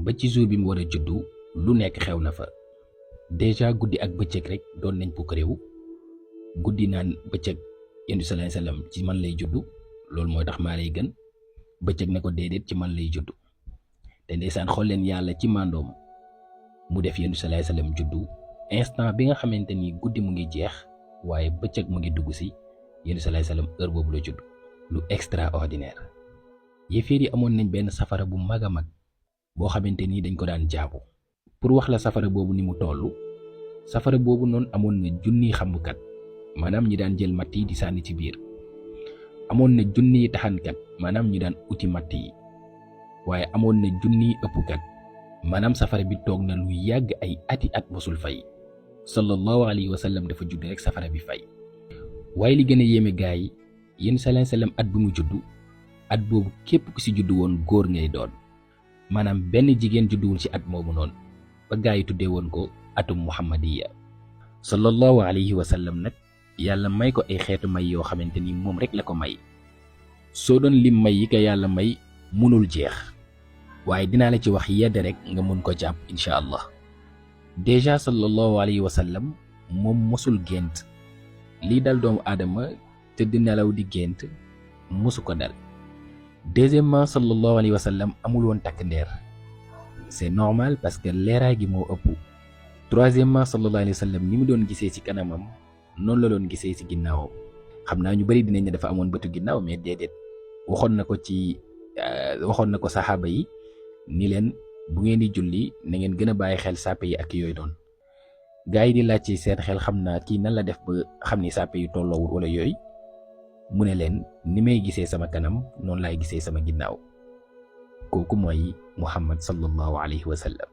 ba ci jour bi mu war a juddu lu nekk xew na fa. déjà guddi ak bëccëg rek doon nañ ko réew guddi naan bëccëg yonent bi sallallahu alayhi wasallam ci man lay juddu loolu mooy tax maa lay gën bëccëg ne ko déedéet ci man lay juddu te ndeysaan xool leen yàlla ci mandoom mu def yonent bi sallallahu alayhi wasallam juddu instant bi nga xamante ni guddi mu ngi jeex waaye bëccëg mu ngi dugg si yonent bi sallallahu alayhi wasallam heure boobu la juddu lu extraordinaire. yéeféer yi amoon nañ benn safara bu mag a mag boo xamante ni dañ ko daan jaabu. pour wax la safara boobu ni mu toll safara boobu noonu amoon na junniy xamukat maanaam ñi daan jël matt yi di sànni ci biir amoon na junniy taxankat maanaam ñi daan uti matt yi waaye amoon na junniy ëppkat maanaam safara bi toog na lu yàgg ay ati at mosul fay sallallahu alayhi wa sallam dafa judd rek safara bi fay. waaye li gën a yéeme gaay yi yéen sallallahu alayhi wa sallam at bi mu juddu at boobu képp ku ci juddu woon góor ngay doon maanaam benn jigéen judduwul ci at moomu noonu. ba gaa yi tuddee woon ko atum muhammadiya sallallahu alayhi wa sallam nag yàlla may ko ay xeetu may yoo xamante ni moom rek la ko may soo doon lim may yi ko yàlla may munul jeex waaye dinaa la ci wax yedd rek nga mun ko jàpp incha allah. déjà sallallahu alayhi wa sallam moom mosul gént lii dal doomu aadama tëdd nelaw di gént mosu ko dal. deuxièmement sallallahu alayhi wa sallam amul woon takk ndeer c'est normal parce que leeraay gi moo ëpp. troisièmement sallallahu alayhi wa sallam ni mu doon gisee ci kanamam noonu la doon gisee ci ginnaawam xam naa ñu bari dinañ ne dafa amoon bëtu ginnaaw mais déedéet waxoon na ko saxaaba yi ni leen bu ngeen di julli na ngeen gën a bàyyi xel sàppe yi ak yooyu doon. gaa yi di laaj ci seen xel xam naa kii nan la def ba xam ni sàppe yi tolloowul wala yooyu mu ne leen ni may gisee sama kanam noonu laay gisee sama ginnaaw kooku mooy Muhammad sallallahu alayhi wa sallam.